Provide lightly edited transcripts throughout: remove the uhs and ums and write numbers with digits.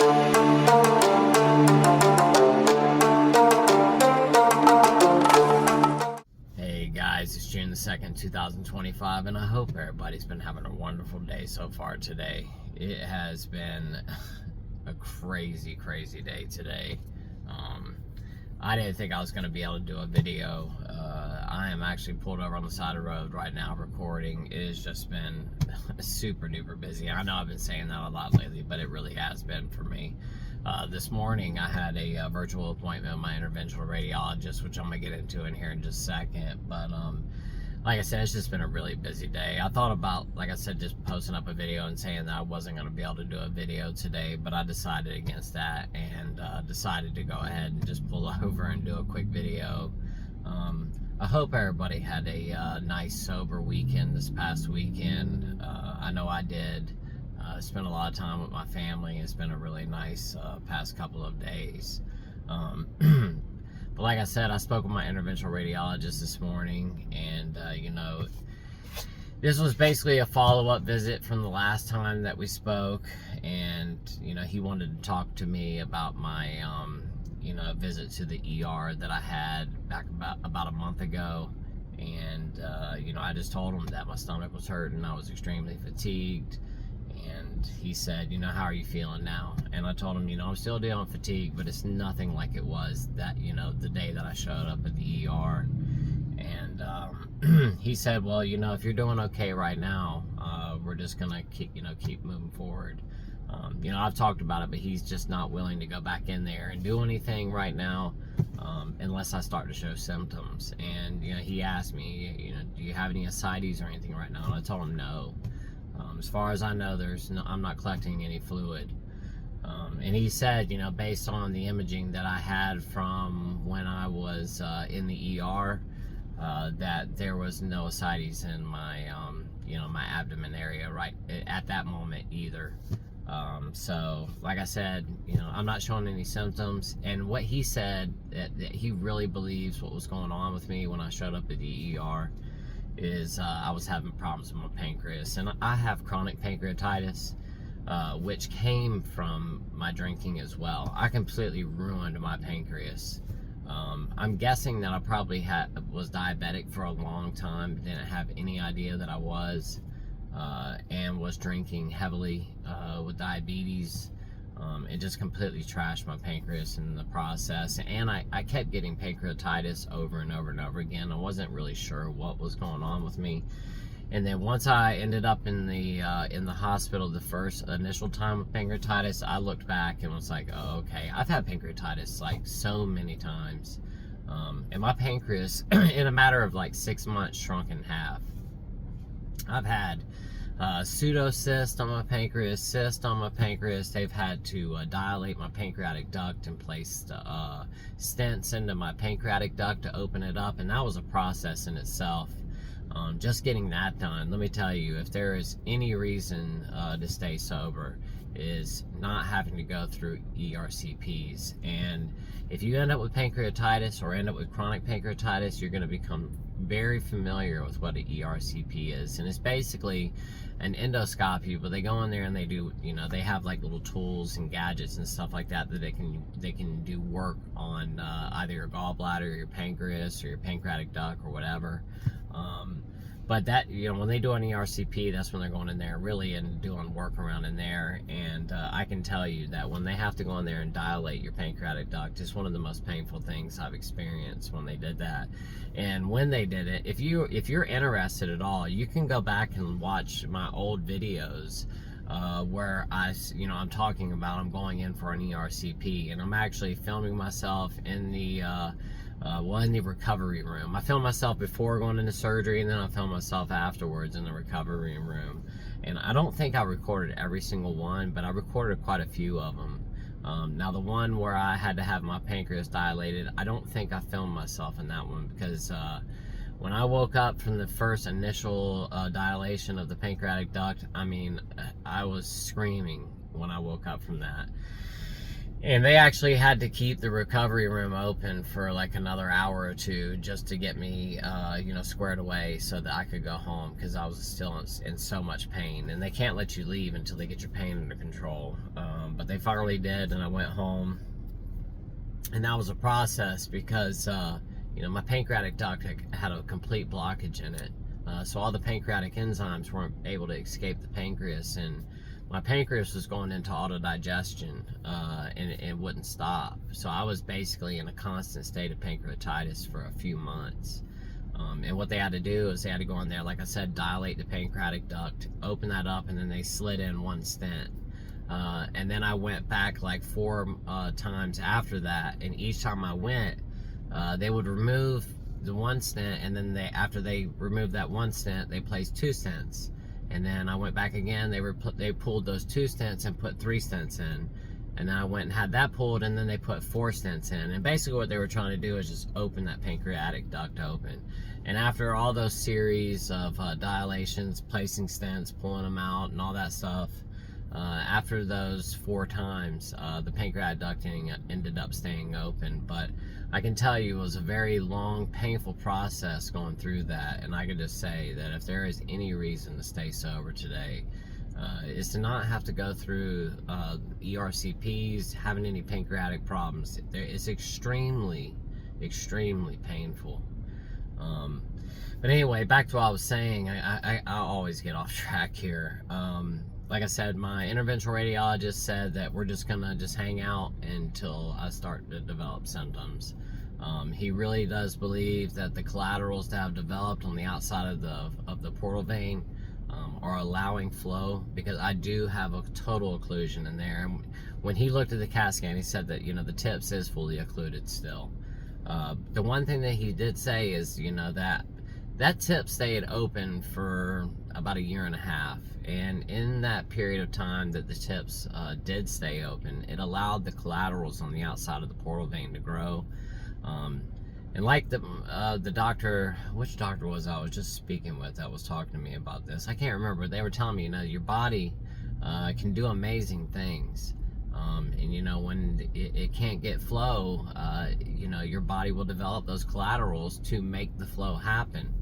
Hey guys, it's June the 2nd, 2025, and I hope everybody's been having a wonderful day so far today. It has been a crazy day today. I didn't think I was going to be able to do a video. I am actually pulled over on the side of the road right now recording. It has just been super duper busy. I know I've been saying that a lot lately, but it really has been for me. This morning I had a virtual appointment with my interventional radiologist, which I'm going to get into in here in just a second. But like I said, it's just been a really busy day. I thought about, like I said, just posting up a video and saying that I wasn't going to be able to do a video today, but I decided against that and decided to go ahead and just pull over and do a quick video. I hope everybody had a nice sober weekend this past weekend. I know I did. Spent a lot of time with my family. It's been a really nice past couple of days. But like I said, I spoke with my interventional radiologist this morning, and you know, this was basically a follow-up visit from the last time that we spoke. And you know, he wanted to talk to me about my you know, visit to the ER that I had back about a month ago. And you know, I just told him that my stomach was hurting, I was extremely fatigued. And he said, you know, how are you feeling now? And I told him, you know, I'm still dealing with fatigue, but it's nothing like it was that, you know, the day that I showed up at the ER. And he said, well, you know, if you're doing okay right now, we're just gonna keep moving forward. You know, I've talked about it, but he's just not willing to go back in there and do anything right now, unless I start to show symptoms. And you know, he asked me, you know, do you have any ascites or anything right now? And I told him no. As far as I know, I'm not collecting any fluid. And he said, you know, based on the imaging that I had from when I was in the ER, that there was no ascites in my, you know, my abdomen area right at that moment either. So, like I said, you know, I'm not showing any symptoms. And what he said, that he really believes what was going on with me when I showed up at the ER, is I was having problems with my pancreas. And I have chronic pancreatitis, which came from my drinking as well. I completely ruined my pancreas. I'm guessing that I probably was diabetic for a long time, didn't have any idea that I was, and was drinking heavily with diabetes. It just completely trashed my pancreas in the process, and I kept getting pancreatitis over and over and over again. I wasn't really sure what was going on with me. And then once I ended up in the hospital the first initial time with pancreatitis, I looked back and was like, oh, okay, I've had pancreatitis like so many times. And my pancreas, in a matter of like 6 months, shrunk in half. I've had pseudocyst on my pancreas, cyst on my pancreas. They've had to dilate my pancreatic duct and place stents into my pancreatic duct to open it up, and that was a process in itself. Just getting that done, let me tell you, if there is any reason to stay sober, is not having to go through ERCPs. And if you end up with pancreatitis or end up with chronic pancreatitis, you're going to become very familiar with what an ERCP is. And it's basically an endoscopy, but they go in there and they do, you know, they have like little tools and gadgets and stuff like that they can do work on either your gallbladder or your pancreas or your pancreatic duct or whatever. But that, you know, when they do an ERCP, that's when they're going in there really and doing work around in there. And I can tell you that when they have to go in there and dilate your pancreatic duct, it's one of the most painful things I've experienced when they did that. And when they did it, if you're interested at all, you can go back and watch my old videos where I'm talking about I'm going in for an ERCP, and I'm actually filming myself in the in the recovery room. I filmed myself before going into surgery, and then I filmed myself afterwards in the recovery room. And I don't think I recorded every single one, but I recorded quite a few of them. Now the one where I had to have my pancreas dilated, I don't think I filmed myself in that one, because when I woke up from the first initial dilation of the pancreatic duct, I mean, I was screaming when I woke up from that. And they actually had to keep the recovery room open for like another hour or two just to get me, squared away so that I could go home, because I was still in so much pain. And they can't let you leave until they get your pain under control. But they finally did, and I went home. And that was a process because, you know, my pancreatic duct had a complete blockage in it. So all the pancreatic enzymes weren't able to escape the pancreas, and my pancreas was going into autodigestion, and it wouldn't stop. So I was basically in a constant state of pancreatitis for a few months. And what they had to do is they had to go in there, like I said, dilate the pancreatic duct, open that up, and then they slid in one stent. And then I went back like 4 times after that, and each time I went, they would remove the one stent, and then after they removed that one stent, they placed 2 stents. And then I went back again, they pulled those 2 stents and put 3 stents in. And then I went and had that pulled, and then they put 4 stents in. And basically what they were trying to do is just open that pancreatic duct open. And after all those series of dilations, placing stents, pulling them out, and all that stuff, after those 4 times, the pancreatic duct ended up staying open. But I can tell you it was a very long, painful process going through that. And I can just say that if there is any reason to stay sober today, is to not have to go through ERCPs, having any pancreatic problems. It's extremely, extremely painful. But anyway, back to what I was saying. I always get off track here. Like I said, my interventional radiologist said that we're just gonna hang out until I start to develop symptoms. He really does believe that the collaterals that have developed on the outside of the portal vein are allowing flow, because I do have a total occlusion in there. And when he looked at the CAT scan, he said that, you know, the tips is fully occluded still. The one thing that he did say is, you know, that tip stayed open for about 1.5 years, and in that period of time that the tips did stay open, it allowed the collaterals on the outside of the portal vein to grow. And like the doctor, which doctor was I was just speaking with that was talking to me about this? I can't remember. They were telling me, you know, your body can do amazing things. And you know, when it can't get flow, you know, your body will develop those collaterals to make the flow happen.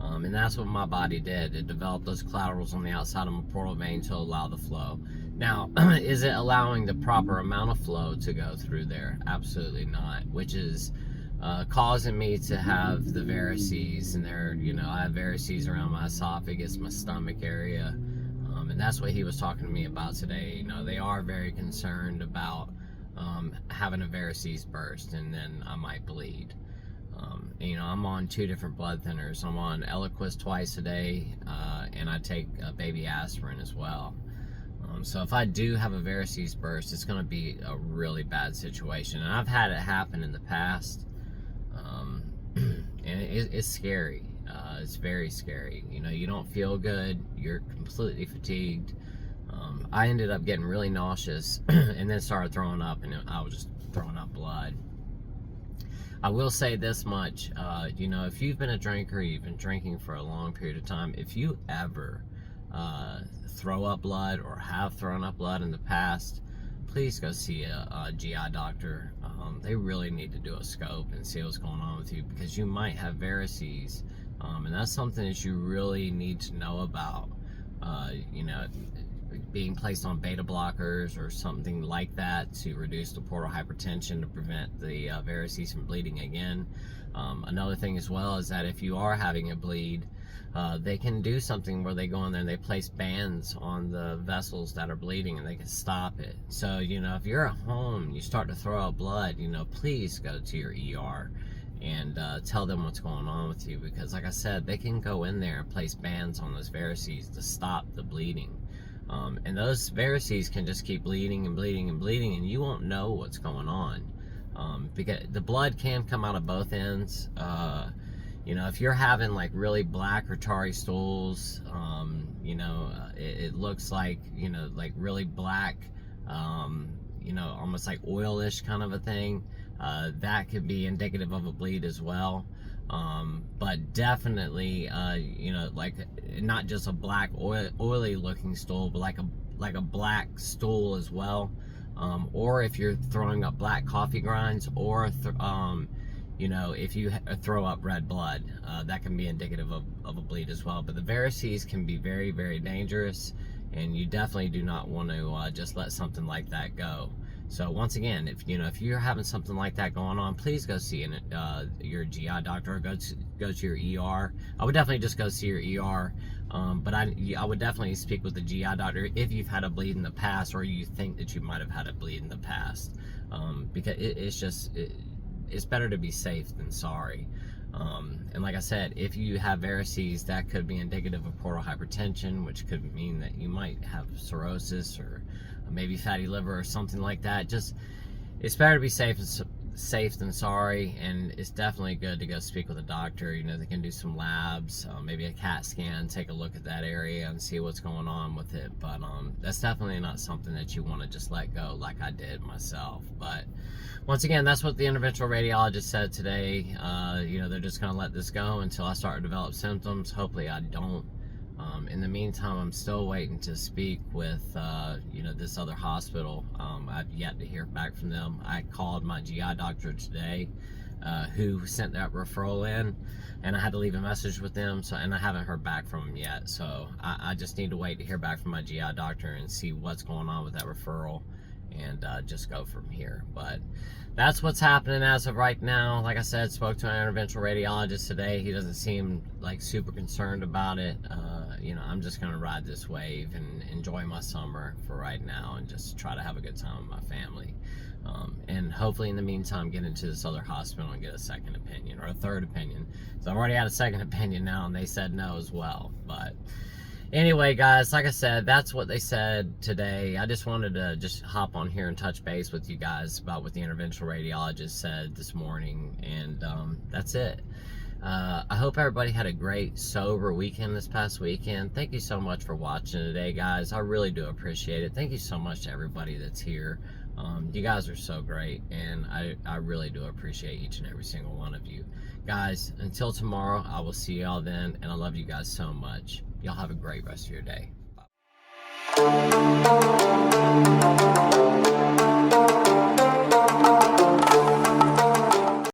And that's what my body did. It developed those collaterals on the outside of my portal vein to allow the flow. Now, is it allowing the proper amount of flow to go through there? Absolutely not, which is causing me to have the varices, and you know, I have varices around my esophagus, my stomach area, and that's what he was talking to me about today. You know, they are very concerned about having a varices burst, and then I might bleed. You know, I'm on 2 different blood thinners. I'm on Eliquis twice a day, and I take baby aspirin as well. So if I do have a varices burst, it's going to be a really bad situation. And I've had it happen in the past. And it's scary. It's very scary. You know, you don't feel good. You're completely fatigued. I ended up getting really nauseous and then started throwing up, and I was just throwing up blood. I will say this much, you know, if you've been a drinker, you've been drinking for a long period of time, if you ever throw up blood or have thrown up blood in the past, please go see a GI doctor. They really need to do a scope and see what's going on with you, because you might have varices, and that's something that you really need to know about. You know, being placed on beta blockers or something like that to reduce the portal hypertension to prevent the varices from bleeding again. Another thing as well is that if you are having a bleed, they can do something where they go in there and they place bands on the vessels that are bleeding, and they can stop it. So, you know, if you're at home and you start to throw out blood, you know, please go to your ER and tell them what's going on with you, because like I said, they can go in there and place bands on those varices to stop the bleeding. And those varices can just keep bleeding and bleeding and bleeding, and you won't know what's going on, because the blood can come out of both ends. You know, if you're having like really black or tarry stools, you know, it looks like, you know, like really black, you know, almost like oilish kind of a thing, that could be indicative of a bleed as well. But definitely, you know, like not just a black oily looking stool, but like a black stool as well. Or if you're throwing up black coffee grinds, or you know, if you throw up red blood, that can be indicative of a bleed as well. But the varices can be very, very dangerous, and you definitely do not want to just let something like that go. So once again, if you're having something like that going on, please go see your GI doctor, or go to your ER. I would definitely just go see your ER, but I would definitely speak with the GI doctor if you've had a bleed in the past, or you think that you might have had a bleed in the past, because it's better to be safe than sorry. And like I said, if you have varices, that could be indicative of portal hypertension, which could mean that you might have cirrhosis or maybe fatty liver or something like that. Just, it's better to be safe than sorry, and it's definitely good to go speak with a doctor. They can do some labs, maybe a CAT scan, take a look at that area and see what's going on with it. But that's definitely not something that you want to just let go like I did myself. But once again, that's what the interventional radiologist said today. They're just going to let this go until I start to develop symptoms. Hopefully I don't. In the meantime, I'm still waiting to speak with, this other hospital. I've yet to hear back from them. I called my GI doctor today, who sent that referral in, and I had to leave a message with them. And I haven't heard back from them yet. So I just need to wait to hear back from my GI doctor and see what's going on with that referral, and just go from here. But that's what's happening as of right now. Like I said, spoke to an interventional radiologist today. He doesn't seem like super concerned about it. I'm just gonna ride this wave and enjoy my summer for right now, and just try to have a good time with my family. And hopefully in the meantime get into this other hospital and get a second opinion, or a third opinion. So I've already had a second opinion now, and they said no as well. But anyway, guys, like I said, that's what they said today. I just wanted to just hop on here and touch base with you guys about what the interventional radiologist said this morning, and that's it. I hope everybody had a great sober weekend this past weekend. Thank you so much for watching today, guys. I really do appreciate it. Thank you so much to everybody that's here. You guys are so great, and I really do appreciate each and every single one of you. Guys, until tomorrow, I will see y'all then, and I love you guys so much. Y'all have a great rest of your day. Bye.